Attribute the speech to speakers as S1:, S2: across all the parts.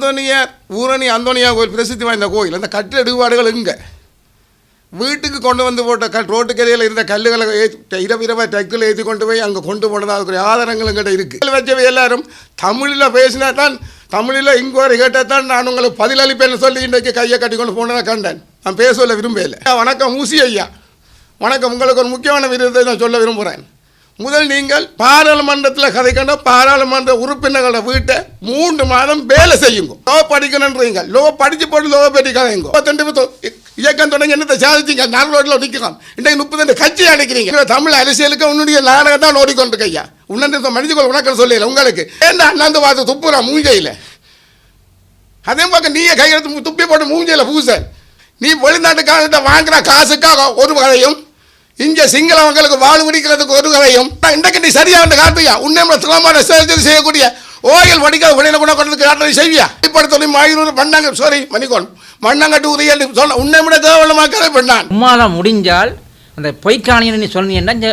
S1: அந்தோனியார் ஊரணி அந்தோனியார் கோயில் பிரசித்தி வாய்ந்த கோயில். அந்த கட்டிடப்பாடுகள் இங்கே வீட்டுக்கு கொண்டு வந்து போட்ட ரோட்டுக்கரையில் இருந்த கல்லுகளை இரவு டக்கில் ஏற்றி கொண்டு போய் அங்கே கொண்டு போனது அதுக்குரிய ஆதாரங்கள் எங்கிட்ட இருக்குது. வச்சவை எல்லாரும் தமிழில் பேசினா தான், தமிழில் இங்குவரை கேட்டால் தான் நான் உங்களுக்கு பதிலளிப்பேன்னு சொல்லி இன்றைக்கு கையை கட்டி கொண்டு போனதை கண்டேன். நான் பேசல விரும்பல. வணக்கம் ஊசி ஐயா, வணக்கம். உங்களுக்கு ஒரு முக்கியமான விருதை நான் சொல்ல விரும்புகிறேன். முதல் நீங்கள் பாராளுமன்றத்தில் கதைக்கண்ட பாராளுமன்ற உறுப்பினர்களோட வீட்டை 3 மாதம் வேலை செய்யுங்க. லோ படிக்கணுன்றீங்க, லோ படித்து போட்டு லோ பெட்டி கதைங்க. 32 இயக்கம் தொடங்கி என்னத்தை சாதிச்சிங்க? 4 ரோட்டில் நிற்கிறோம். இன்றைக்கு 32 கட்சி அடைக்கிறீங்க. தமிழ் அரசியலுக்கு உன்னுடைய நாடகம் தான் ஓடிக்கொண்டிருக்கையா. உன்னது மனிதர்கள் உனக்கு சொல்லல உங்களுக்கு ஏன்னா அண்ணாந்து பார்த்து துப்புறா மூஞ்சையில். அதே பக்கம் நீயே கையெழுத்து துப்பி போட்டு மூஞ்சையில் பூச. நீ வெளிநாட்டுக்காரர்கிட்ட வாங்குற காசுக்காக ஒரு கதையும், இங்கே சிங்கள மக்களுக்கு வாழ் குடிக்கிறதுக்கு ஒரு கதையும். இன்றைக்கு நீ சரியாக காட்டுவியா? உன்னை திறமான செய்யக்கூடிய ஓயல் வடிக்காத வெளியில் கூட கொண்டு காட்டுறது செய்வியா? இப்படி மாயூர் பண்ணாங்க, சாரி மணிக்கோன் மண்ணாங்கட்டு உரியல் சொன்ன உன்னை விட தேவலமாக்கவே பண்ணான்.
S2: உமாதான் முடிஞ்சால் அந்த பொய்க்காணியை நீ சொன்னீங்கன்னா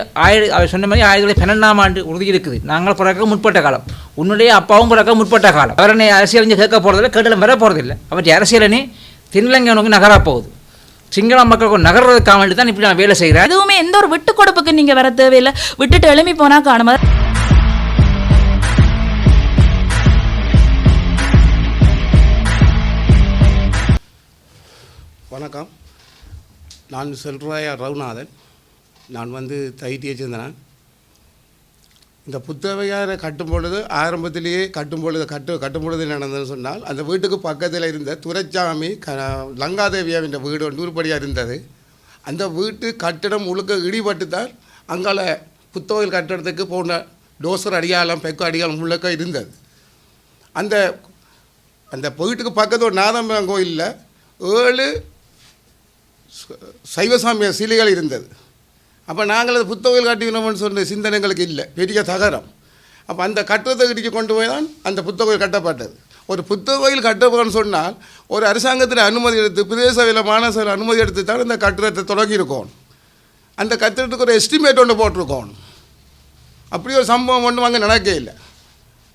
S2: அவர் சொன்ன மாதிரி 1912ஆம் ஆண்டு உறுதி இருக்குது. நாங்கள் பிறக்க முற்பட்ட காலம், உன்னுடைய அப்பாவும் பிறக்க முற்பட்ட காலம். அவரை அரசியல் கேட்க போகிறதில்ல, கேட்டலும் வர போகிறதில்லை. அவற்றை அரசியலனே தென்னிலங்கை நோக்கி நகரா போகுது. சிங்கள மக்களுக்கு நகர்றதுக்காக வேண்டி தான் இப்படி நான் வேலை செய்கிறேன்.
S3: எதுவுமே எந்த ஒரு விட்டு கொடுப்புக்கு நீங்கள் வர தேவையில்லை. விட்டுட்டு எழுப்பி போனால் காணுமா?
S1: வணக்கம், நான் செல்வராயா ரகுநாதன். நான் தைட்டியை சேர்ந்தேன். இந்த புத்தகையாரை கட்டும் பொழுது ஆரம்பத்திலேயே கட்டும் பொழுது நடந்ததுன்னு சொன்னால், அந்த வீட்டுக்கு பக்கத்தில் இருந்த துரைச்சாமி லங்காதேவியாவின் வீடு நூறுபடியாக இருந்தது. அந்த வீட்டு கட்டிடம் முழுக்க இடிபட்டு தான் அங்கால புத்தகங்கள் கட்டிடத்துக்கு போன டோசர் அடியாளம் பெக்கு அடியாளம் முழுக்க இருந்தது. அந்த அந்த வீட்டுக்கு பக்கத்தில் ஒரு நாதம்பரம் கோயிலில் 7 சைவசாமிய சிலைகள் இருந்தது. அப்போ நாங்கள் அது புத்தகங்கள் கட்டிக்கணும்னு சொன்ன சிந்தனைகளுக்கு இல்லை, பெரிய தகரம். அப்போ அந்த கட்டத்தை இடித்து கொண்டு போய் தான் அந்த புத்தகம் கட்டப்பட்டது. ஒரு புத்தகம் கட்டப்படணும்னு சொன்னால் ஒரு அரசாங்கத்தில் அனுமதி எடுத்து, பிரதேச மாநகர அனுமதி எடுத்து தான் அந்த கட்டிடத்தை தொடங்கியிருக்கோம். அந்த கட்டிடத்துக்கு ஒரு எஸ்டிமேட் ஒன்று போட்டிருக்கோம். அப்படி ஒரு சம்பவம் ஒன்று அங்கே நடக்க இல்லை.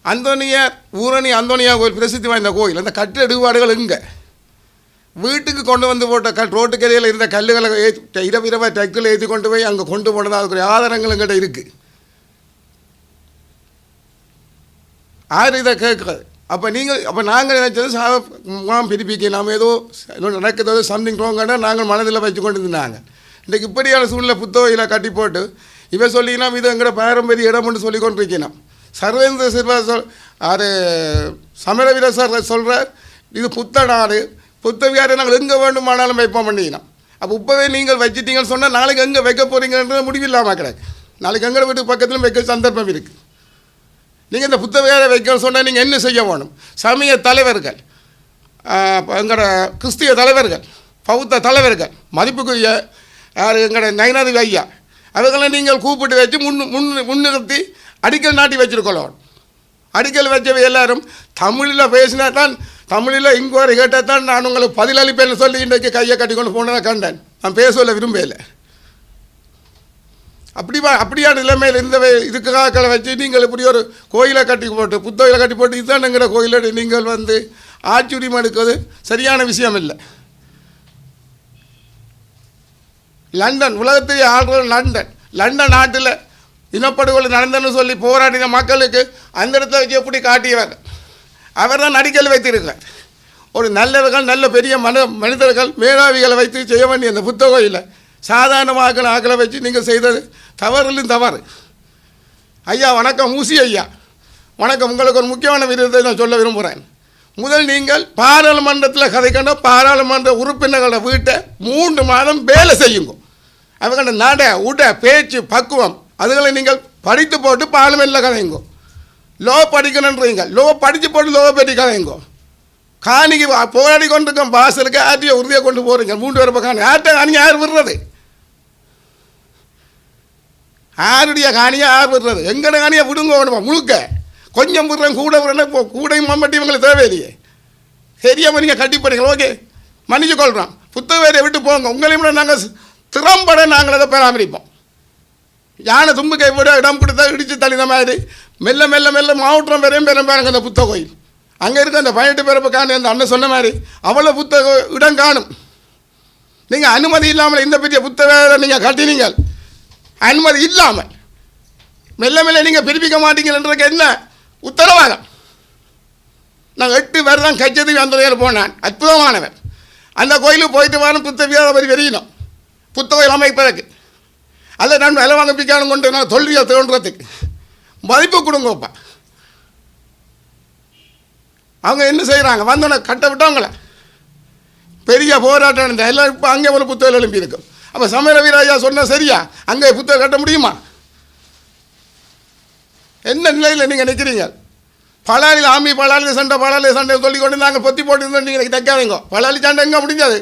S1: அந்தோனியார் ஊரணி அந்தோனியார் கோயில் பிரசித்தி வாய்ந்த கோயில். அந்த கட்டிடப்பாடுகள் இங்கே வீட்டுக்கு கொண்டு வந்து போட்ட ரோட்டுக்கரையில் இருந்த கல்லுகளை இரவு டக்கில் ஏற்றி கொண்டு போய் அங்கே கொண்டு போனது அதுக்குரிய ஆதாரங்கள் எங்கிட்ட இருக்குது. யார் இதை கேட்குறது? அப்போ நாங்கள் நினச்சது பிரிப்பிக்க நாம் ஏதோ நடக்கிறது சம்திங் ரோங்கான நாங்கள் மனதில் வச்சு கொண்டு இருந்தாங்க. இன்றைக்கு இப்படியான சூழ்நிலை புத்தகையில் கட்டி போட்டு இவன் சொல்லிக்கணும் இது எங்களோட பாரம்பரிய இடம்னு சொல்லி கொண்டிருக்கணும். சர்வேந்திர சில்வா சமரவீர சார் சொல்கிறார், இது புத்த நாடு, புத்தவியாரை நாங்கள் எங்கே வேண்டுமானாலும் வைப்போம் பண்ணிக்கணும். அப்போ இப்போவே நீங்கள் வச்சுட்டீங்கன்னு சொன்னால் நாளைக்கு எங்கே வைக்க போகிறீங்கன்றது முடிவில்லாமல் கிடக்கு. நாளைக்கு எங்களை வீட்டு பக்கத்திலும் வைக்க சந்தர்ப்பம் இருக்குது. நீங்கள் இந்த புத்தவியாரை வைக்கணும்னு சொன்னால் நீங்கள் என்ன செய்ய வேணும்? சமய தலைவர்கள், எங்களோட கிறிஸ்திய தலைவர்கள், பௌத்த தலைவர்கள், மதிப்புக்குரிய யார் எங்களோட நயனாதிபதி ஐயா, அவர்களை நீங்கள் கூப்பிட்டு வச்சு முன்னிறுத்தி அடிக்கல் நாட்டி வச்சுருக்கணும். அடிக்கல் வச்சவை எல்லாரும் தமிழில் பேசினா தான், தமிழில் இங்குவரை கேட்டால் தான் நான் உங்களுக்கு பதிலளிப்பேன்னு சொல்லி இன்றைக்கு கையை கட்டி கொண்டு போனதை கண்டேன். நான் பேசல விரும்பல. அப்படியான நிலைமையில் இந்த இதுக்காக வச்சு நீங்கள் இப்படி ஒரு கோயிலை கட்டி போட்டு புத்தகையில் கட்டி போட்டு இதுதானுங்கிற கோயிலோடு நீங்கள் ஆட்சி உரிமை எடுக்கிறது சரியான விஷயம் இல்லை. லண்டன் உலகத்தையே ஆள்ற லண்டன் நாட்டில் இனப்படுகொலை நடந்தன்னு சொல்லி போராடின மக்களுக்கு அந்த இடத்துல வச்சு எப்படி காட்டியவர் அவர் தான் அடிக்கல் வைத்திருக்கார். ஒரு நல்லவர்கள், நல்ல பெரிய மனிதர்கள், மேலாவிகளை வைத்து செய்ய வேண்டிய அந்த புத்தகையில் சாதாரணமாக ஆக்களை வச்சு நீங்கள் செய்தது தவறிலும் தவறு. ஐயா வணக்கம், ஊசி ஐயா வணக்கம். உங்களுக்கு ஒரு முக்கியமான விருதை நான் சொல்ல விரும்புகிறேன். முதல் நீங்கள் பாராளுமன்றத்தில் கதைக்கண்ட பாராளுமன்ற உறுப்பினர்களோட வீட்டை 3 மாதம் வேலை செய்யுங்க. அவங்க நட உட பேச்சு பக்குவம் அதுகளை நீங்கள் படித்து போட்டு பார்லிமெண்ட்டில் கதைங்கோ. லோ படிக்கணுன்றீங்க, லோ படித்து போட்டு லோ பெட்டி கதைங்கோ. காணிக்கு போராடி கொண்டிருக்கோம், பாசலுக்கு ஆட்டியை உறுதியை கொண்டு போகிறீங்க. 3 பேர் காணி ஆட்டை காணியை யார் விடுறது? யாருடைய காணியை யார் விடுறது? எங்கட காணியை விடுங்க வேணுமா? முழுக்க கொஞ்சம் விடுறேன், கூட விடுறேன், கூடையும் மம்பட்டி இவங்களுக்கு தேவையில்லையே. சரியாக நீங்கள் கட்டி போடுங்க. ஓகே, மன்னிச்சு கொள்கிறோம். புத்தகத்தை விட்டு போங்க. உங்களையும் விட நாங்கள் திறம்பட நாங்கள் அதை பராமரிப்போம். யானை தும்புக்கை விட இடம் கொடுத்தா இடித்து தள்ளின மாதிரி மெல்ல மெல்ல மெல்ல மாவட்டம் வரையும் பெரும் பாருங்க அந்த புத்த கோயில். அங்கே இருக்க அந்த 18 பிறப்பு காணி அந்த அண்ணன் சொன்ன மாதிரி அவ்வளோ புத்தக இடம் காணும். நீங்கள் அனுமதி இல்லாமல் இந்த பெரிய புத்தக நீங்கள் கட்டினீங்க, அனுமதி இல்லாமல் மெல்ல மெல்ல நீங்கள் பிரிப்பிக்க மாட்டீங்கன்றதுக்கு என்ன உத்தரவாதம்? நாங்கள் 8 பேர் தான் கச்சேரி அந்த நேரம் போனான், அற்புதமானவர். அந்த கோயிலுக்கு போயிட்டு வரோம், புத்தகம் வெறியினோம் புத்தகம் அமைப்பதற்கு. அதை நான் விலை வாங்க பிக்காலும் கொண்டு நான் தொல்வியை தோன்றதுக்கு மதிப்பு கொடுங்கப்பா. அவங்க என்ன செய்கிறாங்க, வந்தோடனே கட்ட விட்டவங்கள பெரிய போராட்டம் இருந்த எல்லாம் இப்போ அங்கே ஒரு புத்தகம் எழுப்பி இருக்கும். அப்போ சமய வீராஜா சொன்னால் சரியா, அங்கே புத்தகம் கட்ட முடியுமா? என்ன நிலையில் நீங்கள் நிற்கிறீங்க? பலாலில் ஆமி பலாலி சண்டை சொல்லி கொண்டு நாங்கள் பொத்தி போட்டு நீங்கள் தைக்காதீங்க. பலாலி சண்டை எங்கே முடிஞ்சது?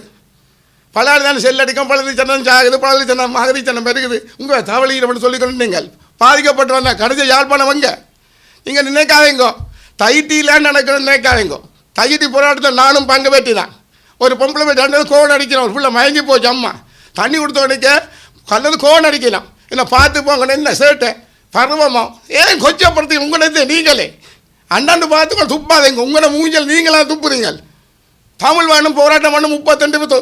S1: பலாலி தானே செல்லடிக்கும், பழனி சண்டம் சாகுது, பழனி சண்டம் மகதி சண்டம் பெருகுது. உங்கள் தவளையில் சொல்லிக்கொண்டு நீங்கள் பாதிக்கப்பட்டு வந்தால் கடைசி யாழ்ப்பாணம் வங்க. நீங்கள் நினைக்காதீங்கோ தைட்டியில் நடக்கணும்னு நினைக்காதீங்கோ. தைட்டி போராட்டத்தில் நானும் பங்கு பெற்றி தான். ஒரு பொம்பளை போய் 2 கோன் அடிக்கிறோம், ஒரு பிள்ளை மயங்கி போச்சு. அம்மா தண்ணி கொடுத்த உடனே கல்லது கோன் அடிக்கலாம். இல்லை பார்த்து போங்க, என்ன சேட்டை பருவமா ஏன் கொச்சப்படுத்தி உங்களது நீங்களே அண்ணாண்டு பார்த்து துப்பாதீங்க. உங்களை மூஞ்சல் நீங்களாம் துப்புறீங்க. தமிழ் வேணும் போராட்டம் வேணும் 32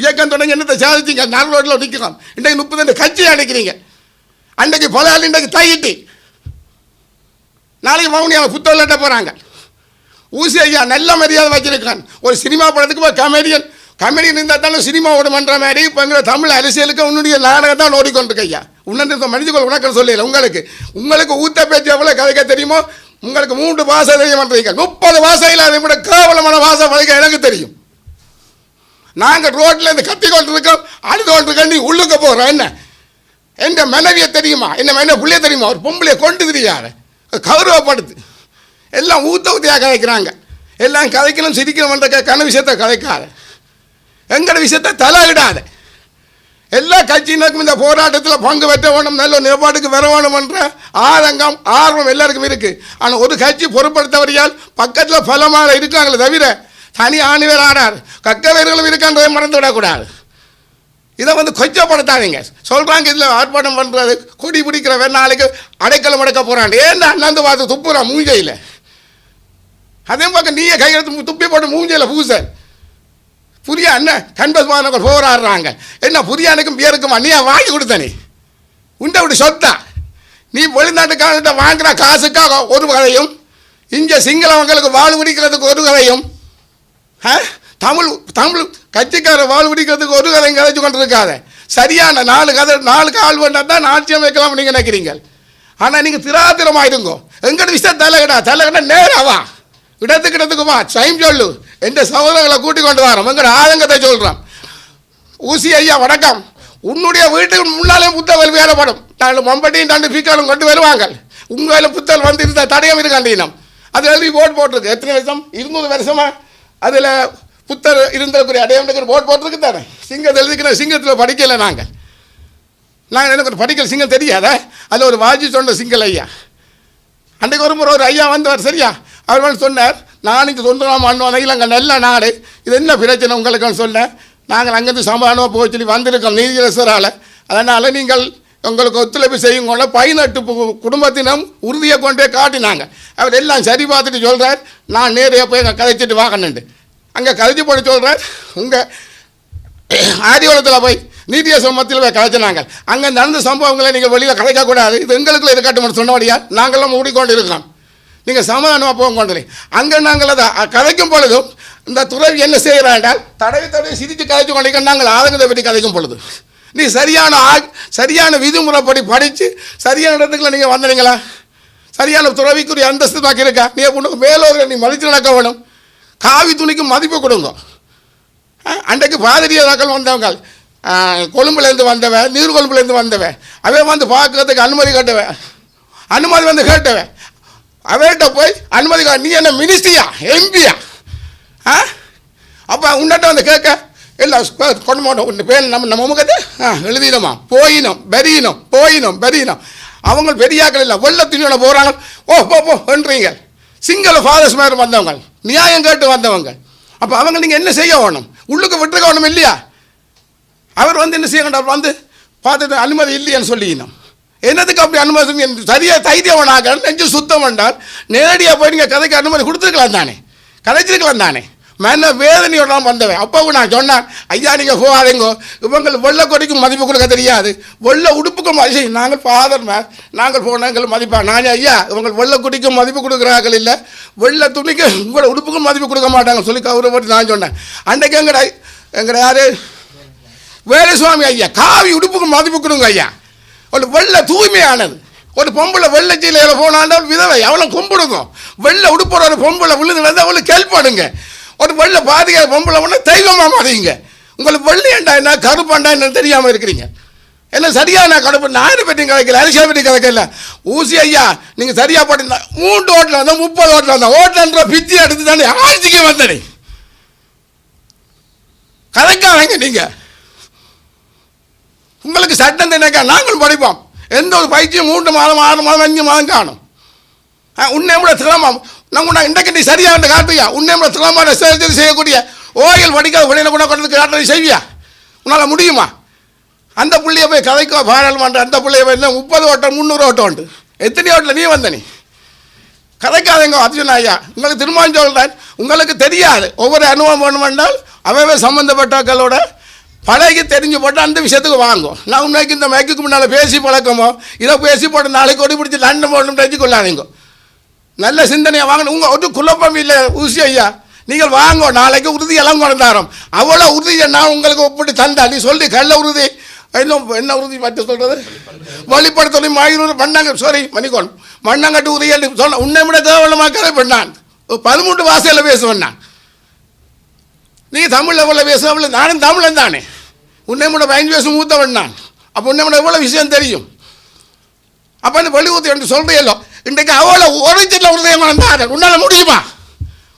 S1: இயக்கம் தொடங்கி என்னத்தை சாதிச்சிங்க? நாலு ரோட்டில் நிற்கிறோம். இன்றைக்கு 32 கட்சி அடைக்கிறீங்க. அன்றைக்கு பலாலி, இன்றைக்கு தையிட்டி, நாளைக்கு மவுனியாவை புத்தகம் லட்ட போகிறாங்க. ஊசி ஐயா நல்ல மரியாதை வச்சிருக்கான். ஒரு சினிமா படத்துக்கு இப்போ கமெடியன் இருந்தால் தானே சினிமா ஓடுமன்ற மாதிரி இப்போ எங்களை தமிழ் அரசியலுக்கு உன்னுடைய நாடகம் தான் ஓடிக்கொண்டிருக்கு ஐயா. உன்னது மனிதர்கள் உனக்கு சொல்லல. உங்களுக்கு ஊத்த பேச்சு எவ்வளோ கதைக்க தெரியுமோ? உங்களுக்கு 3 பாஷை தெரியும் பண்ணுறீங்க. 30 பாஷையில் அதை விட கேவலமான பாஷை வரைக்கும் எனக்கு தெரியும். நாங்கள் ரோட்டில் இருந்து கத்தி கொண்டிருக்கோம், அழுது கொண்டிருக்கோம். நீ உள்ளுக்க போகிறோம். என்ன எந்த மனைவியை தெரியுமா? என்ன பிள்ளைய தெரியுமா? ஒரு பொம்பளையை கொண்டு தெரியாது, கௌரவப்படுத்து. எல்லாம் ஊற்றியாக கதைக்கிறாங்க. எல்லாம் கதைக்கணும் சிரிக்கணும்ன்ற கன விஷயத்தை கதைக்காத, எங்களோட விஷயத்தை தலையிடாத. எல்லா கட்சியினருக்கும் இந்த போராட்டத்தில் பங்கு பெற்ற வேணும், நல்ல நிலப்பாட்டுக்கு வர வேணும்ன்ற ஆதங்கம் ஆர்வம் எல்லாருக்கும் இருக்குது. ஆனால் ஒரு கட்சி பொருட்படுத்தவரையால் பக்கத்தில் பலமாக இருக்காங்களே தவிர தனி ஆணிவர் ஆனார் கக்கவேர்களும் இருக்கான்றதை மறந்து விடக்கூடாது. இதை கொச்சப்படுத்தாதீங்க. சொல்கிறாங்க இதில் ஆர்ப்பாட்டம் பண்ணுறது கொடி பிடிக்கிற நாளைக்கு அடைக்கலம் அடைக்க போகிறான். ஏன்னா அண்ணாந்து பார்த்து துப்புறான் மூஞ்சையில். அதே பக்கம் நீயே கையெழுத்து துப்பி போட்டு மூஞ்சையில் பூச புரிய அண்ணன் கன்பஸ் மாநகர் போராடுறாங்க. என்ன புரியானுக்கும் பேருக்குமா? நீ வாங்கி கொடுத்தனே உண்டை விட்டு சொத்தா. நீ வெளிநாட்டுக்காரர்கிட்ட வாங்குற காசுக்காக ஒரு கதையும், இங்கே சிங்களவங்களுக்கு வாழ் பிடிக்கிறதுக்கு ஒரு கதையும், தமிழ் கட்சிக்காரர் வாழ் பிடிக்கிறதுக்கு ஒரு கதையும் கதைச்சு கொண்டு இருக்காத. சரியான 4 கால் வேண்டாம் தான் ஆட்சியம் வைக்கலாம் நீங்கள் நினைக்கிறீங்க. ஆனால் நீங்கள் திராத்திரமாயிருங்கோ. எங்கட விஷயம் தலைகடா நேராவா, இடத்துக்கு வா, சைம் சொல்லு. எந்த சகோதரர்களை கூட்டிக் கொண்டு வரோம், எங்கட ஆதங்கத்தை சொல்கிறோம். ஊசி ஐயா வணக்கம். உன்னுடைய வீட்டுக்கு முன்னாலே புத்தகம் வேலைப்படும். நாங்கள் மம்பட்டியும் 2 பீக்காலும் கொண்டு வருவாங்க. உங்கள் புத்தகம் வந்து இருந்த தடயம் இருக்காண்டினம் அது எழுதி போட்டிருக்கு. எத்தனை வருஷம்? 200 வருஷமா அதில் புத்தர் இருந்தக்கூடிய அடையாளத்துக்கு போட்டிருக்கு தானே. சிங்கத்தை எழுதிக்கிற சிங்கத்தில் படிக்கலை. நாங்கள் எனக்கு ஒரு படிக்கல சிங்கம் தெரியாத. அதில் ஒரு வாஜி சொன்ன சிங்கல் ஐயா. அன்றைக்கு ஒரு முறை ஒரு ஐயா வந்தவர், சரியா? அவர் சொன்னார், நான் இங்கே 90ஆம் ஆண்டு வந்தீங்க அங்கே நல்ல நாடு, இது என்ன பிரச்சனை உங்களுக்குன்னு சொன்னேன். நாங்கள் அங்கேருந்து சமாதானமாக போய் சொல்லி வந்திருக்கோம் நீதியரசரால். அதனால் நீங்கள் உங்களுக்கு ஒத்துழைப்பு செய்யுங்கள 18 குடும்பத்தினம் உறுதியை கொண்டே காட்டினாங்க. அவர் எல்லாம் சரி பார்த்துட்டு சொல்கிறார், நான் நேரையாக போய் அங்கே கதைச்சிட்டு வாங்கணுண்டு. அங்கே கதைச்சி போட்டு சொல்கிறார், உங்கள் ஆதிவளத்தில் போய் நீதியரசர் மத்தியில் போய் கதைச்சினாங்க. அங்கே நடந்த சம்பவங்களை நீங்கள் வெளியில் கதைக்கக்கூடாது, இது எங்களுக்குள்ள இருக்கட்டும் சொன்னபடியா நாங்கள்லாம் மூடிக்கொண்டு இருக்கோம். நீங்கள் சமாதானமாக போக கொண்டு அங்கே நாங்கள் அதை கதைக்கும் பொழுதும் இந்த துறவி என்ன செய்கிறாண்டால் தடவை சிரித்து கதைச்சு கொண்டிருக்க நாங்கள் ஆதங்கத்தை பற்றி கதைக்கும் பொழுது நீ சரியான விதிமுறைப்படி படித்து சரியான இடத்துக்குள்ள நீங்கள் வந்தீங்களா? சரியான துறவிக்குரிய அந்தஸ்து தாக்கி இருக்கா? நீ உனக்கு மேலோரை நீ மதித்து நடக்க வேணும். காவி துணிக்கு மதிப்பு கொடுங்க. அன்றைக்கு பாதிரியாக்கள் வந்தவங்க கொழும்புலேருந்து வந்தவன், நீர்கொழும்புலேருந்து வந்தவன், அவன் வந்து பார்க்கறதுக்கு அனுமதி கேட்டவன், அனுமதி கேட்டவன், அவர்கிட்ட போய் அனுமதி நீ என்ன மினிஸ்ட்ரியா எம்பியா? அப்போ உன்னிட்ட வந்து கேட்க இல்லை கொண்டு போனோம் உன் பேர் நம்ம முகத்தை எழுதினோமா போயினோம் பெரியனோம். அவங்க பெரியாக்கள் இல்லை, வெள்ள துணியோட போகிறாங்க. போன்றீங்க சிங்கள ஃபாதர்ஸ் மாதிரி வந்தவங்க, நியாயம் கேட்டு வந்தவங்க. அப்போ அவங்க நீங்கள் என்ன செய்ய வேணும்? உள்ளுக்கு விட்டுருக்க வேணும் இல்லையா? அவர் வந்து என்ன செய்யணும்? வந்து பார்த்துட்டு அனுமதி இல்லையான்னு சொல்லிக்கணும். என்னதுக்கு அப்படி அனுமதி? சரியாக தைரியவனாக நெஞ்சு சுத்தம் பண்ணால் நேரடியாக போய் நீங்கள் கதைக்கு அனுமதி கொடுத்துருக்கலாம் தானே. கதைச்சிருக்கலாம் தானே. மன வேதனையோட வந்தவன். அப்பவும் நான் சொன்னேன், ஐயா நீங்கள் போகாதீங்கோ, இவங்களுக்கு வெள்ளை கொடிக்கு மதிப்பு கொடுக்க தெரியாது, வெள்ளை உடுப்புக்கும் நாங்கள் ஃபாதர் நாங்கள் போனால் எங்களுக்கு மதிப்பா. நான் ஐயா இவங்க வெள்ளை கொடிக்கும் மதிப்பு கொடுக்குறார்கள் இல்லை, வெள்ளை துணிக்கு உங்களை உடுப்புக்கும் மதிப்பு கொடுக்க மாட்டாங்க சொல்லி கௌரவப்பட்டு நான் சொன்னேன். அன்றைக்கு எங்கட யார் வேலுசுவாமி ஐயா காவி உடுப்புக்கும் மதிப்பு கொடுங்க ஐயா. ஒரு வெள்ளை தூய்மையானது. ஒரு பொம்பளை வெள்ளை சீலையில் போனாண்ட ஒரு விதவை அவளை கும்பிடுக்கும். வெள்ளை உடுப்புற ஒரு பொம்பளை விழுந்து அவளுக்கு ஹெல்ப் பண்ணுங்க. ஒரு வெள்ளை பாதிக்காத பொம்பளை ஒன்று தெய்வமாக மாறிங்க. உங்களுக்கு வெள்ளையண்டா என்ன கருப்பாண்டா என்ன தெரியாமல் இருக்கிறீங்க. என்ன சரியாக நான் கடுப்பு நாயிரம் பெட்டி கிடைக்கல, அரிசியா பெட்டி கிடைக்கல. ஊசி ஐயா நீங்கள் சரியாக போட்டிருந்தா 3 ஓட்டில் வந்தால் 30 ஓட்டில் வந்தேன். ஓட்டன்ற பித்தி எடுத்து தானே ஆட்சிக்கு வந்தேனே. கதைக்காதீங்க நீங்கள். உங்களுக்கு சட்டம் தினக்கா நாங்கள் படிப்போம். எந்த ஒரு பயிற்சியும் 3 மாதம் 6 மாதம் 5 மாதம் காணும். உன்னை கூட திறமாம் நாங்கள் இன்றைக்கு நீ சரியாக காட்டுவியா? உன்னை கூட திறமான சேர்த்து செய்யக்கூடிய ஓயில் படிக்காத வெளியில் கூட கொண்டு காட்டுறது செய்வியா? உன்னால் முடியுமா? அந்த பிள்ளைய போய் கதைக்கோ பாராளுமன்ற அந்த பிள்ளைய போய் 30 ஓட்டம் 300 ஓட்டம் உண்டு. எத்தனை ஓட்டில் நீ வந்த நீ கதைக்காதங்க. அர்ஜுன் ஐயா உங்களுக்கு திரும்ப சொல்கிறேன், உங்களுக்கு தெரியாது. ஒவ்வொரு அனுபவம் வேணுமென்றால் அவைவே சம்மந்தப்பட்டக்களோட பழகி தெரிஞ்சு போட்டு அந்த விஷயத்துக்கு வாங்கும். நான் உண்மைக்கு இந்த மைக்குக்கு முன்னால் பேசி பழக்கமோ இதை பேசி போட்டு நாளைக்கு கொடி பிடிச்சி லண்டன் போடணும் தெரிஞ்சு கொள்ளாதீங்க. நல்ல சிந்தனையை வாங்கணும். உங்கள் ஒரு குழப்பம் இல்லை ஊசி ஐயா, நீங்கள் வாங்க. நாளைக்கு உறுதி எல்லாம் கொண்டாரோம். அவ்வளோ உறுதியை நான் உங்களுக்கு ஒப்பிட்டு தந்தா நீ சொல்லி கள்ள உறுதி என்ன உறுதி மற்ற சொல்கிறது வழிபடுத்தொழி மாயூர் பண்ணாங்க சாரி மணிக்கோன் மண்ணாங்கட்டு உறுதி சொன்ன உன்னை விட தேவையில்லமாக கதை பண்ணான். 13 வாசையில் பேசுவேன் நான். நீ தமிழில் எவ்வளோ பேசுவ நானும் தமிழன் தானே. உன்னை கூட 15 வயசு மூத்தவன் நான். அப்போ உன்னை கூட எவ்வளோ விஷயம் தெரியும். அப்போ அந்த வழி ஊற்றி என்று சொல்கிறீங்களோ இன்றைக்கு அவ்வளோ ஒரிஜினல் உறுதியம் வந்தார். உன்னால் முடியுமா?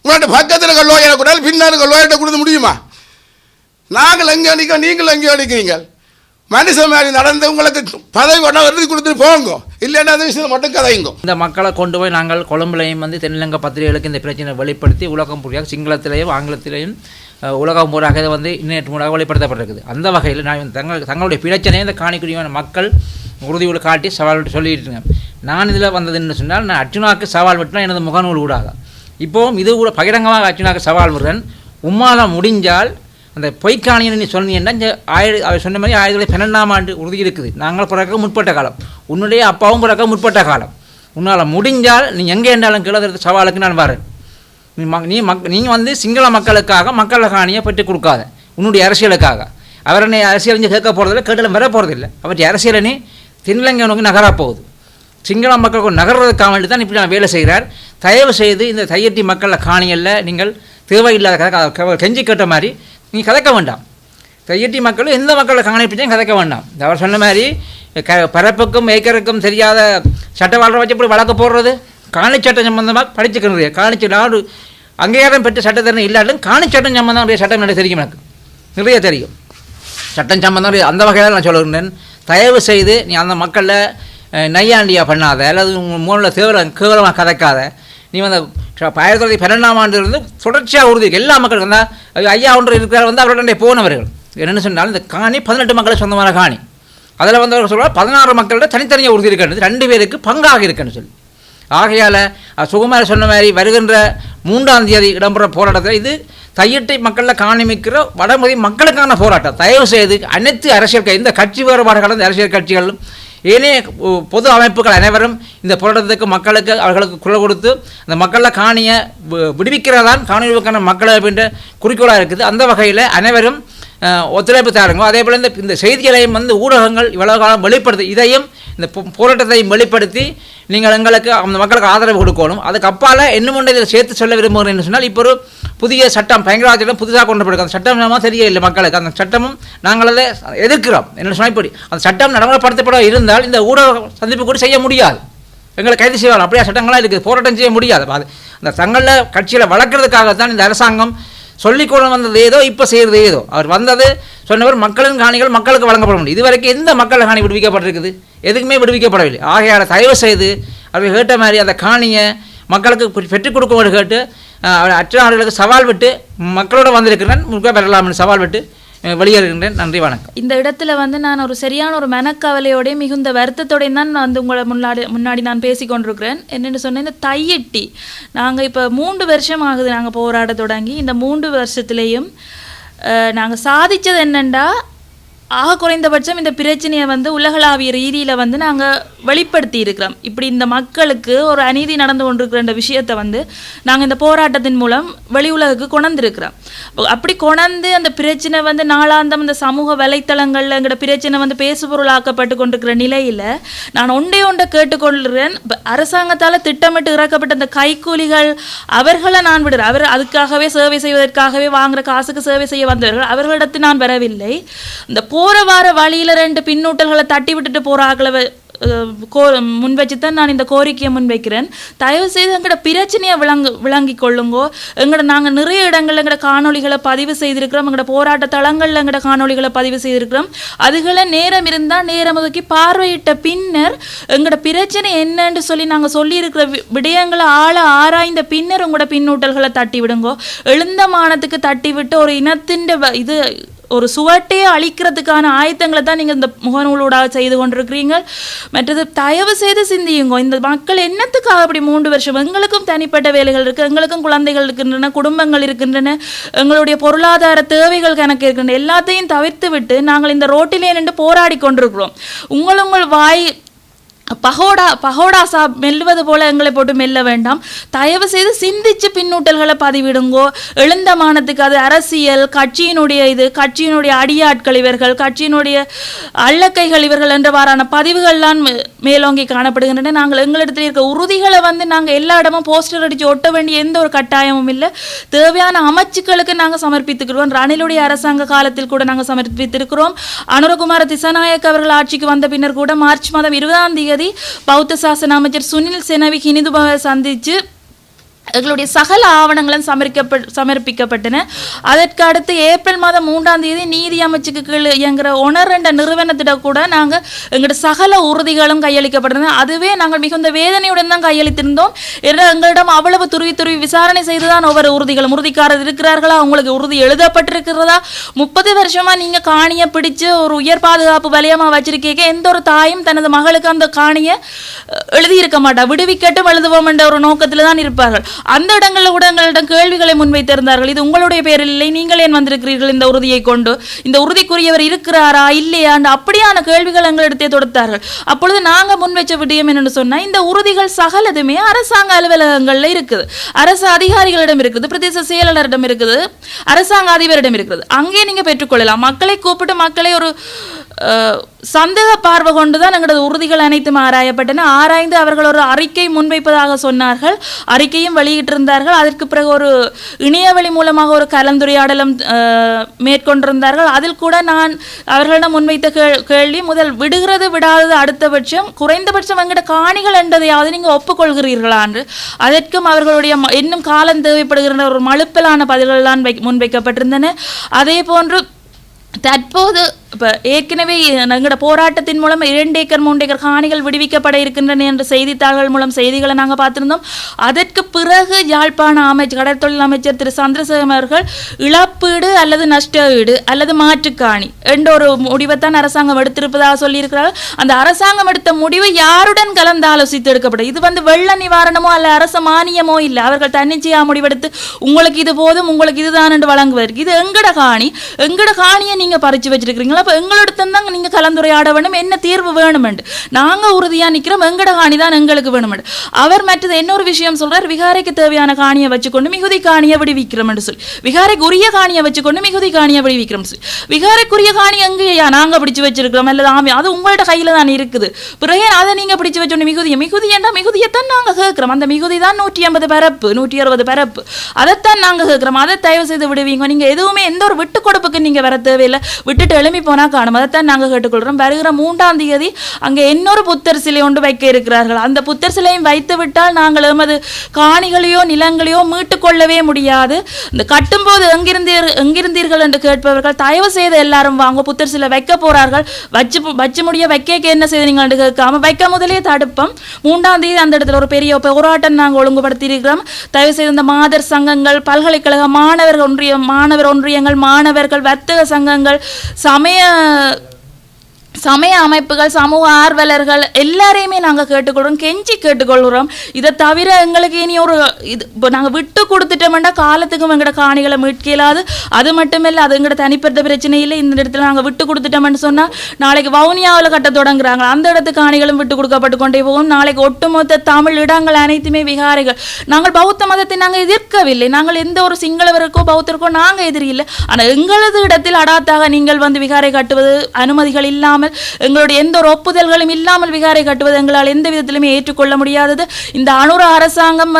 S1: உன்னோட பக்கத்தில் இருக்க லோயரை கூட பின்னால் இருக்க லோயர்கிட்ட கொடுத்து முடியுமா? நாங்கள் எங்கே அடிக்கிறோம், நீங்களும் எங்கே அடிக்கிறீங்க. மனுஷன் மாதிரி நடந்து உங்களுக்கு பதவி கொண்டா எழுதி கொடுத்துட்டு போங்க. இல்லைன்னா அந்த விஷயத்தில் மட்டும் கதைங்க.
S2: இந்த மக்களை கொண்டு போய் நாங்கள் கொழும்புலையும் தென்னிலங்கை பத்திரிகைகளுக்கு இந்த பிரச்சனை வெளிப்படுத்தி உலகம் பூராக சிங்களத்திலேயும் ஆங்கிலத்திலேயும் உலகம் பூராக இதை இன்டர்நெட் மூலமாக வெளிப்படுத்தப்பட்டிருக்குது. அந்த வகையில் நான் தங்களுடைய பிரச்சனையை இந்த காணிக்குடியான மக்கள் உறுதியோடு காட்டி சவால் விட்டு சொல்லிட்டுருங்க. நான் இதில் வந்ததுன்னு சொன்னால் நான் அர்ஜுனாவுக்கு சவால் விட்டுனா எனது முகநூல் ஊடாக இப்போவும் இது கூட பகிரங்கமாக அர்ஜுனாவுக்கு சவால் விடுறேன். உம்மால முடிஞ்சால் அந்த பொய்க்காணியை நீ சொன்னீங்கன்னா இந்த அவர் சொன்ன மாதிரி 12ஆம் ஆண்டு உறுதி இருக்குது. நாங்கள் பிறக்க முற்பட்ட காலம், உன்னுடைய அப்பாவும் பிறக்க முற்பட்ட காலம். உன்னால் முடிஞ்சால் நீ எங்கே என்றாலும் கிளறது சவாலுக்கு நான் வரேன். நீ சிங்கள மக்களுக்காக மக்கள் காணியை பெற்றுக் கொடுக்காத உன்னுடைய அரசியலுக்காக. அவர் என்னை அரசியல் கேட்க போகிறதில்ல, கேட்டாலும் வர போகிறதில்லை. அவற்றை அரசியலை நீ தென்னிலங்கை நோக்கி நகரப்போகுது. சிங்கள மக்களுக்கு நகர்றதுக்காக வேண்டி தான் இப்படி நான் வேலை செய்கிறார். தயவு செய்து இந்த தையட்டி மக்களில் காணிகளில் நீங்கள் தேவையில்லாத கதை கெஞ்சி கேட்ட மாதிரி நீ கதைக்க வேண்டாம். தையட்டி மக்களும் எந்த மக்களை காணி பிடிச்சும் கதைக்க வேண்டாம். அவர் சொன்ன மாதிரி பரப்புக்கும் ஏக்கருக்கும் தெரியாத சட்டவாளரை வச்சு இப்படி வழக்கு போடுறது காணிச்சட்டம் சம்பந்தமாக படிச்சுக்கிறது. காணிச்சு நாடு அங்கீகாரம் பெற்ற சட்டத்திறனை இல்லாட்டும் காணிச்சட்டம் சம்பந்தம் நிறைய சட்டம் நிறைய தெரியும், எனக்கு நிறைய தெரியும் சட்டம் சம்பந்தம். அந்த வகையில் நான் சொல்லுகிறேன், தயவு செய்து நீ அந்த மக்களில் நையாண்டியாக பண்ணாத அல்லது மூணில் கேவலமாக கதைக்காத. நீ 1912ஆம் ஆண்டிலிருந்து தொடர்ச்சியாக உறுதி எல்லா மக்களுக்கும் வந்தால் ஐயா ஒன்று இருக்கிறார் அவருடைய போனவர்கள் என்னென்னு சொன்னாலும் இந்த காணி 18 மக்களுக்கு சொந்தமான காணி. அதில் அவர் சொல்கிறார் 16 மக்களோட தனித்தனியாக உறுதி இருக்கிறது, 2 பேருக்கு பங்காக இருக்குன்னு சொல்லி. ஆகையால் சுகுமார் சொன்ன மாதிரி வருகின்ற 3ஆம் தேதி இடம்பெற போராட்டத்தில் இது தையட்டை மக்களில் காணிமிக்கிற வடமொழி மக்களுக்கான போராட்டம். தயவு செய்து அனைத்து அரசியல் இந்த கட்சி வேறுபாடு கலந்த அரசியல் கட்சிகளும் ஏனைய பொது அமைப்புகள் அனைவரும் இந்த போராட்டத்துக்கு மக்களுக்கு அவர்களுக்கு குரல் கொடுத்து அந்த மக்களில் காணியை விடுவிக்கிறதான் காணிக்கான மக்கள் அப்படின்ற குறிக்கோளாக இருக்குது. அந்த வகையில் அனைவரும் ஒத்துழைப்பு தாருங்க. அதே போல் இந்த செய்திகளையும் ஊடகங்கள் இவ்வளவு காலம் வெளிப்படுத்தி இதையும் இந்த போராட்டத்தையும் வெளிப்படுத்தி நீங்கள் எங்களுக்கு அந்த மக்களுக்கு ஆதரவு கொடுக்கணும். அதுக்கு அப்பால் இன்னும் ஒன்று இதில் சேர்த்து சொல்ல விரும்புகிறேன்னு சொன்னால் இப்போ ஒரு புதிய சட்டம் பயங்கரவாத சட்டம் புதுசாக கொண்டு போயிருக்கோம். அந்த சட்டம் தெரியவில்லை மக்களுக்கு. அந்த சட்டமும் நாங்கள் அதை எதிர்க்கிறோம். என்ன சொன்னால் இப்படி அந்த சட்டம் நடைமுறைப்படுத்தப்பட இருந்தால் இந்த ஊடக சந்திப்பு கூட செய்ய முடியாது, எங்களை கைது செய்யலாம். அப்படியே சட்டங்களாக இருக்குது, போராட்டம் செய்ய முடியாது. அது அந்த தங்களில் கட்சியில் வளர்க்குறதுக்காகத்தான் இந்த அரசாங்கம் சொல்லிக்கொண்டு வந்தது ஏதோ இப்போ செய்கிறது ஏதோ. அவர் வந்தது சொன்னவர் மக்களின் காணிகள் மக்களுக்கு வழங்கப்பட முடியும். இதுவரைக்கும் எந்த மக்கள் காணி விடுவிக்கப்பட்டிருக்குது? எதுக்குமே விடுவிக்கப்படவில்லை. ஆகையால் தயவு செய்து அவர் கேட்ட மாதிரி அந்த காணியை மக்களுக்கு பெற்றுக் கொடுக்கும்போது கேட்டு அற்ற நாடுகளுக்கு சவால் விட்டு மக்களோட வந்திருக்கிறேன் முழுக்க பெறலாம்னு சவால் விட்டு வெளியேறுகின்றேன். நன்றி, வணக்கம்.
S3: இந்த இடத்துல வந்து நான் ஒரு சரியான ஒரு மனக்கவலையோட மிகுந்த வருத்தத்தோடையும் தான் நான் வந்து உங்களை முன்னாடி நான் பேசி கொண்டிருக்கிறேன். என்னென்னு சொன்னேன், இந்த தையிட்டி நாங்கள் இப்போ 3 வருஷம் ஆகுது நாங்கள் போராட தொடங்கி. இந்த 3 வருஷத்துலேயும் நாங்கள் சாதித்தது என்னென்னா, ஆக குறைந்தபட்சம் இந்த பிரச்சனையை வந்து உலகளாவிய ரீதியில் வந்து நாங்கள் வெளிப்படுத்தி இருக்கிறோம். இப்படி இந்த மக்களுக்கு ஒரு அநீதி நடந்து கொண்டிருக்கிற விஷயத்தை வந்து நாங்கள் இந்த போராட்டத்தின் மூலம் வெளி உலகுக்கு கொணர்ந்துருக்கிறோம். அப்படி கொணர்ந்து அந்த பிரச்சனை வந்து நாளாந்தம் இந்த சமூக வலைத்தளங்களில் எங்களோட பிரச்சனை வந்து பேசுபொருளாக்கப்பட்டு கொண்டிருக்கிற நிலையில் நான் ஒன்றே கேட்டுக்கொள்கிறேன். அரசாங்கத்தால் திட்டமிட்டு இறக்கப்பட்ட அந்த கைக்கூலிகள் அவர்களை நான் விடுறேன். அவர் அதுக்காகவே சேவை செய்வதற்காகவே வாங்குற காசுக்கு சேவை செய்ய வந்தவர்கள், அவர்களிடத்து நான் வரவில்லை. இந்த போற வார வழியில் 2 பின்னூட்டல்களை தட்டி விட்டுட்டு போற ஆக்களை முன்வச்சுதான் நான் இந்த கோரிக்கையை முன்வைக்கிறேன். தயவு செய்து எங்களோட பிரச்சனையை விளங்கி கொள்ளுங்கோ. நாங்கள் நிறைய இடங்கள்ல எங்களோட காணொலிகளை பதிவு செய்திருக்கிறோம். எங்களோட போராட்ட தளங்களில் எங்களோட காணொலிகளை பதிவு செய்திருக்கிறோம். அதுகளை நேரம் இருந்தால் நேரம் ஒதுக்கி பார்வையிட்ட பின்னர் எங்களோட பிரச்சனை என்னன்னு சொல்லி நாங்கள் சொல்லியிருக்கிற விடயங்களை ஆராய்ந்த பின்னர் உங்களோட பின்னூட்டல்களை தட்டி விடுங்கோ. எழுந்த மானத்துக்கு தட்டி விட்டு ஒரு இனத்தின் இது ஒரு சுவட்டையை அழிக்கிறதுக்கான ஆயத்தங்களை தான் நீங்கள் இந்த முகநூலூடாக செய்து கொண்டிருக்கிறீங்க. மற்றது தயவு செய்து சிந்தியுங்க. இந்த மக்கள் என்னத்துக்காக அப்படி 3 வருஷம்? எங்களுக்கும் தனிப்பட்ட வேலைகள் இருக்குது, எங்களுக்கும் குழந்தைகள் இருக்கின்றன, குடும்பங்கள் இருக்கின்றன, எங்களுடைய பொருளாதார தேவைகள் கணக்கு இருக்கின்றன. எல்லாத்தையும் தவிர்த்து விட்டு நாங்கள் இந்த ரோட்டிலே நின்று போராடி கொண்டிருக்கிறோம். உங்கள் வாய் பகோடா சாப் மெல்லுவது போல எங்களை போட்டு மெல்ல வேண்டாம். தயவு செய்து சிந்திச்சு பின்னூட்டல்களை பதிவிடுங்கோ. எழுந்த மானத்துக்கு அது அரசியல், கட்சியினுடைய கட்சியினுடைய அடியாட்கள் இவர்கள், கட்சியினுடைய அள்ளக்கைகள் இவர்கள் என்றவாறான பதிவுகள்லாம் மேலோங்கி காணப்படுகின்றன. நாங்கள் எங்களிடத்தில் இருக்க உறுதிகளை வந்து நாங்கள் எல்லா இடமும் போஸ்டர் அடித்து ஒட்ட வேண்டிய எந்த ஒரு கட்டாயமும் இல்லை. தேவையான அமைச்சுக்களுக்கு நாங்கள் சமர்ப்பித்துக்கிறோம். ரணிலுடைய அரசாங்க காலத்தில் கூட நாங்கள் சமர்ப்பித்திருக்கிறோம். அனுரகுமார திசாநாயக்க அவர்கள் ஆட்சிக்கு வந்த பின்னர் கூட மார்ச் மாதம் 20ஆம் தேதி பௌத்த சாசன அமைச்சர் சுனில் செனவி ஹினிதுபாவை சந்தித்து எங்களுடைய சகல ஆவணங்களும் சமர்ப்பிக்கப்பட்டன. அதற்கு அடுத்து ஏப்ரல் மாதம் 3ஆம் தேதி நீதி அமைச்சுக்கு கீழ் இயங்குகிற ஒனர் என்ற நிறுவனத்திடம் கூட நாங்கள் எங்களோட சகல உறுதிகளும் கையளிக்கப்பட்டன. அதுவே நாங்கள் மிகுந்த வேதனையுடன் தான் கையளித்திருந்தோம். எங்களிடம் அவ்வளவு துருவி விசாரணை செய்துதான் ஒவ்வொரு உறுதிக்காரர் இருக்கிறார்களா, உங்களுக்கு உறுதி எழுதப்பட்டிருக்கிறதா, 30 வருஷமா நீங்கள் காணியை பிடிச்சு ஒரு உயர் பாதுகாப்பு வலயமாக வச்சிருக்கீங்க. எந்த ஒரு தாயும் தனது மகளுக்கு அந்த காணியை எழுதியிருக்க மாட்டா, விடுவிக்கட்டும் எழுதுவோம் என்ற ஒரு நோக்கத்தில் தான் இருப்பார்கள். அந்த இடங்களில் கூட எங்களிடம் கேள்விகளை முன்வைத்திருந்தார்கள். இது உங்களுடைய பேரில் இல்லை, நீங்கள் ஏன் வந்திருக்கிறீர்கள் இந்த உறுதியை கொண்டு, இந்த உறுதிக்குரியவர் இருக்கிறாரா இல்லையா, அப்படியான கேள்விகள் எங்களிடத்தே தொடுத்தார்கள். அப்பொழுது நாங்கள் முன்வைச்ச விடயம் என்னென்னு சொன்னால், இந்த உறுதிகள் சகலதுமே அரசாங்க அலுவலகங்களில் இருக்குது, அரசு அதிகாரிகளிடம் இருக்குது, பிரதேச செயலாளரிடம் இருக்குது, அரசாங்க அதிபரிடம் இருக்குது. அங்கே நீங்கள் பெற்றுக்கொள்ளலாம். மக்களை கூப்பிட்டு மக்களை ஒரு சந்தேக பார்வை கொண்டுதான் எங்களது உறுதிகள் அனைத்தும் ஆராயப்பட்டன. ஆராய்ந்து அவர்கள் ஒரு அறிக்கை முன்வைப்பதாக சொன்னார்கள். அறிக்கையும் வெளியிட்டிருந்தார்கள். அதற்கு பிறகு ஒரு இணையவழி மூலமாக ஒரு கலந்துரையாடலும் மேற்கொண்டிருந்தார்கள். அதில் கூட நான் அவர்களிடம் முன்வைத்த கேள்வி, முதல் விடுகிறது விடாதது அடுத்தபட்சம், குறைந்தபட்சம் எங்கட காணிகள் என்றதையாவது நீங்கள் ஒப்புக்கொள்கிறீர்களா என்று. அதற்கும் அவர்களுடைய இன்னும் காலம் தேவைப்படுகிற ஒரு மழுப்பலான பதில்கள் தான் முன்வைக்கப்பட்டிருந்தன. அதே போன்று தற்போது இப்போ ஏற்கனவே எங்களோட போராட்டத்தின் மூலம் 2 ஏக்கர் 3 ஏக்கர் காணிகள் விடுவிக்கப்பட இருக்கின்றன என்ற செய்தித்தாள்கள் மூலம் செய்திகளை நாங்கள் பார்த்திருந்தோம். அதற்கு பிறகு யாழ்ப்பாண கடற்தொழில் அமைச்சர் திரு சந்திரசேகர் அவர்கள் இழப்பீடு அல்லது நஷ்ட ஈடு அல்லது மாற்றுக்காணி என்ற ஒரு முடிவைத்தான் அரசாங்கம் எடுத்திருப்பதாக சொல்லியிருக்கிறார்கள். அந்த அரசாங்கம் எடுத்த முடிவு யாருடன் கலந்து ஆலோசித்து எடுக்கப்படும்? இது வந்து வெள்ள நிவாரணமோ அல்ல அரச மானியமோ இல்லை. அவர்கள் தன்னிச்சையாக முடிவெடுத்து உங்களுக்கு இது போதும், உங்களுக்கு இதுதான் என்று வழங்குவதற்கு. இது எங்கட காணியை நீங்கள் பறிச்சு வச்சிருக்கிறீங்களா? அப்போ எங்களோட தாங்க நீங்கள் கலந்துரையாட வேண்டும், என்ன தீர்வு வேணும் என்று. நாங்கள் உறுதியாக நிற்கிறோம், எங்கட காணி தான் எங்களுக்கு வேணும் என்று. அவர் மற்றது இன்னொரு விஷயம் சொல்றார், விகாரைக்கு தேவையான காணியை வச்சுக்கொண்டு மிகுதி காணியை விடுவிக்கிறோம் என்று சொல்லி, விகாரைக்கு உரிய காணியை வச்சுக்கொண்டு மிகுதி காணியை விடுவிக்கிறோம் சொல்லி. விகாரைக்குரிய காணி எங்கேயா நாங்கள் பிடிச்சு வச்சிருக்கிறோம் அல்லது ஆமே அது உங்களோட கையில் தான் இருக்குது. பிறகு அதை நீங்கள் பிடிச்சு வச்சோன்னு மிகுதி என்றால் மிகுதியைத்தான் நாங்கள் கேட்கிறோம். அந்த மிகுதி தான் 150 பரப்பு 160 பரப்பு, அதைத்தான் நாங்கள் கேட்கிறோம். அதை தயவு செய்து விடுவீங்க. நீங்கள் எதுவுமே எந்த ஒரு விட்டு கொடுப்புக்கு நீங்கள் வர தேவையில்லை. விட்டுட்டு எழுப்பி போனால் காணும். அதைத்தான் நாங்கள் கேட்டுக்கொள்கிறோம். வருகிற 3ஆம் தேதி அங்கே இன்னொரு புத்தர் சிலை ஒன்று வைக்க இருக்கிறார்கள். அந்த புத்தர் சிலையும் வைத்து விட்டால் நாங்கள் எமது காணிகளையோ நிலங்களையோ மீட்டுக் கொள்ளவே முடியாது. இந்த கட்டும்போது எங்கிருந்தீர்கள் என்று கேட்பவர்கள் தயவு செய்து எல்லாரும் வாங்க, புத்தர் சிலை வைக்க போறார்கள், வச்சு முடிய வைக்க என்ன செய்தீங்க என்று கேட்காம வைக்க முதலே தடுப்போம். 3ஆம் தேதி அந்த இடத்துல ஒரு பெரிய போராட்டம் நாங்கள் ஒழுங்குபடுத்தி இருக்கிறோம். தயவு செய்து இந்த மாதர் சங்கங்கள், பல்கலைக்கழக மாணவர் ஒன்றியங்கள், மாணவர்கள், வர்த்தக சங்கங்கள், சமய அமைப்புகள், சமூக ஆர்வலர்கள் எல்லாரையுமே நாங்கள் கேட்டுக்கொள்கிறோம், கெஞ்சி கேட்டுக்கொள்கிறோம். இதை தவிர எங்களுக்கு இனி ஒரு இது இப்போ நாங்கள் விட்டு கொடுத்துட்டோம்னா காலத்துக்கும் எங்களோட காணிகளை மீட்கலாது. அது மட்டுமில்லை, அது எங்களோட தனிப்பட்ட பிரச்சனை இல்லை. இந்த இடத்துல நாங்கள் விட்டு கொடுத்துட்டோம்னு சொன்னால் நாளைக்கு வவுனியாவில் கட்ட தொடங்குறாங்க, அந்த இடத்துக்கு காணிகளும் விட்டு கொடுக்கப்பட்டு கொண்டே போகும். நாளைக்கு ஒட்டுமொத்த தமிழ் இடங்கள் அனைத்துமே விகாரைகள். நாங்கள் பௌத்த மதத்தை நாங்கள் எதிர்க்கவில்லை, நாங்கள் எந்த ஒரு சிங்களவருக்கோ பௌத்தருக்கோ நாங்கள் எதிரில்லை. ஆனால் எங்களது இடத்தில் அடாத்தாக நீங்கள் வந்து விகாரை கட்டுவது அனுமதிகள் இல்லாமல், எங்களுடைய எந்த ஒரு ஒப்புதல்களும் இல்லாமல் விகாரை கட்டுவது எங்களால் எந்த விதத்திலுமே ஏற்றுக்கொள்ள முடியாதது. இந்த அனுர அரசாங்கம்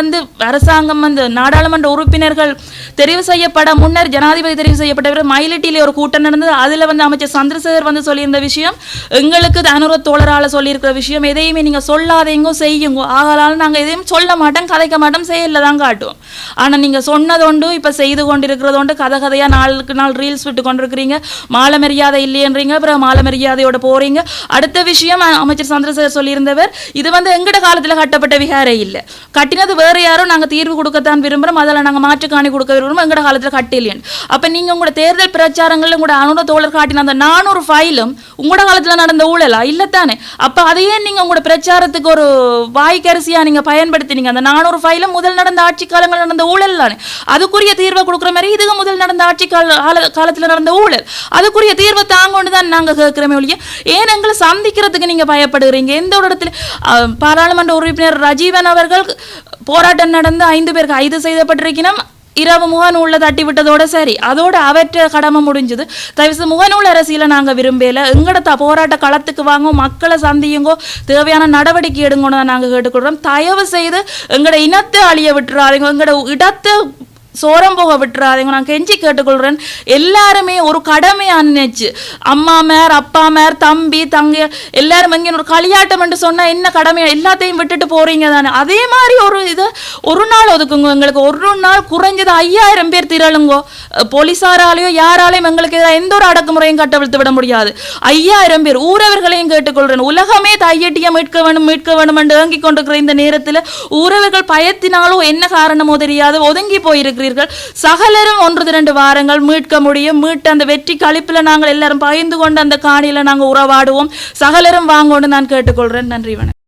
S3: வந்து நாடாளுமன்ற உறுப்பினர்கள் தெரிவு செய்யப்பட முன்னர் ஜனாதிபதி தெரிவு செய்யப்பட்ட மயிலிட்டியிலே ஒரு கூட்டம் நடந்தது. அதில் வந்து அமைச்சர் சந்திரசேகர் வந்து சொல்லியிருந்த விஷயம், எங்களுக்கு அனுர தோழரால் சொல்லியிருக்கிற விஷயம், எதையுமே நீங்கள் சொல்லாதீங்க செய்யுங்க, ஆகலால் நாங்கள் எதையும் சொல்ல மாட்டோம், கதைக்க மாட்டோம், செயலில் தான் காட்டுவோம். ஆனால் நீங்கள் சொன்னதொண்டு இப்போ செய்து கொண்டிருக்கிறதோண்டு கதையாக நாளுக்கு நாள் ரீல்ஸ் விட்டு கொண்டிருக்கிறீங்க. மாலை மரியாதை இல்லையன்றீங்க, அப்புறம் மாலை மரியாதையோட போறீங்க. அடுத்த விஷயம் அமைச்சர் சந்திரசேகர் சொல்லியிருந்தவர், இது வந்து எங்கட காலத்தில் கட்டப்பட்ட விகாரை இல்லை, கட்டினது வேற யாரும், நாங்கள் தீர்வு கொடுக்கத்தான் விரும்புகிறோம், அதில் நாங்கள் மாற்றுக்காணி கொடுக்க விரும்புகிறோம், எங்கட காலத்தில் கட்டில்லைன்னு. அப்போ நீங்கள் உங்களோட தேர்தல் பிரச்சாரங்கள் உங்களோட அனுர தோழர் காட்டின அந்த 400 ஃபைலும் உங்களோட காலத்தில் நடந்த ஊழலா இல்லைத்தானே? அப்போ அதையே நீங்கள் உங்களோட பிரச்சாரத்துக்கு ஒரு வாய்க்கரிசியாக நீங்கள் பயன்படுத்தினீங்க. அந்த 400 ஃபைலும் முதல் நடந்த ஆட்சி காலங்கள் நடந்த ஊழல் தானே, அதுக்குரிய தீர்வை கொடுக்குற மாதிரி இதுக்கு முதல் நடந்த ஆட்சி காலத்தில் நடந்த ஊழல், அதுக்குரிய தீர்வை தாங்கொண்டு தான் நாங்கள் கேட்குறோமே ஒழிய ஏன் எங்களை சந்திக்கிறதுக்கு நீங்க பயப்படுகிறீங்க? எந்த ஒரு இடத்துல பாராளுமன்ற உறுப்பினர் ரஜீவன் அவர்கள் போராட்டம் நடந்து 5 பேர் கைது செய்யப்பட்டிருக்கணும். இரவு முகநூல்ல தட்டி விட்டதோட சரி, அதோட அவற்ற கடமை முடிஞ்சது. தயவுசு முகநூல் அரசியலை நாங்கள் விரும்பல. எங்கட போராட்ட களத்துக்கு வாங்க, மக்களை சந்தியுங்கோ, தேவையான நடவடிக்கை எடுங்கன்னு தான் நாங்கள் கேட்டுக்கொள்கிறோம். தயவு செய்து எங்கட இனத்தை அழிய விட்டுறாதீங்க, எங்கட இடத்தை சோரம் போக விட்டுறாதீங்க. நான் கெஞ்சி கேட்டுக்கொள்கிறேன். எல்லாருமே ஒரு கடமையா நினைச்சு, அம்மா மேர், அப்பா மேர், தம்பி தங்க எல்லாரும் எங்கே ஒரு களியாட்டம் என்று சொன்னா என்ன கடமையா எல்லாத்தையும் விட்டுட்டு போறீங்க தானே? அதே மாதிரி ஒரு இதை ஒரு நாள் ஒதுக்குங்க. எங்களுக்கு ஒரு நாள் குறைஞ்சது 5000 பேர் திரளுங்கோ. போலீஸாராலேயோ யாராலையும் எங்களுக்கு எந்த ஒரு அடக்குமுறையும் கட்டவிழ்த்து விட முடியாது. 5000 பேர் ஊரவர்களையும் கேட்டுக்கொள்கிறேன். உலகமே தையட்டியை மீட்க வேண்டும் என்று ஏங்கிக் கொண்டிருக்கிற இந்த நேரத்தில் ஊரவர்கள் பயத்தினாலோ என்ன காரணமோ தெரியாது ஒதுங்கி போயிருக்கு. சகலரும் 1-2 வாரங்கள் மீட்க முடியும். மீட்டு அந்த வெற்றி களிப்பில் நாங்கள் எல்லாரும் பகிர்ந்து கொண்டு அந்த காணியில நாங்கள் உறவாடுவோம். சகலரும் வாங்கோன்னு நான் கேட்டுக்கொள்கிறேன். நன்றி, வணக்கம்.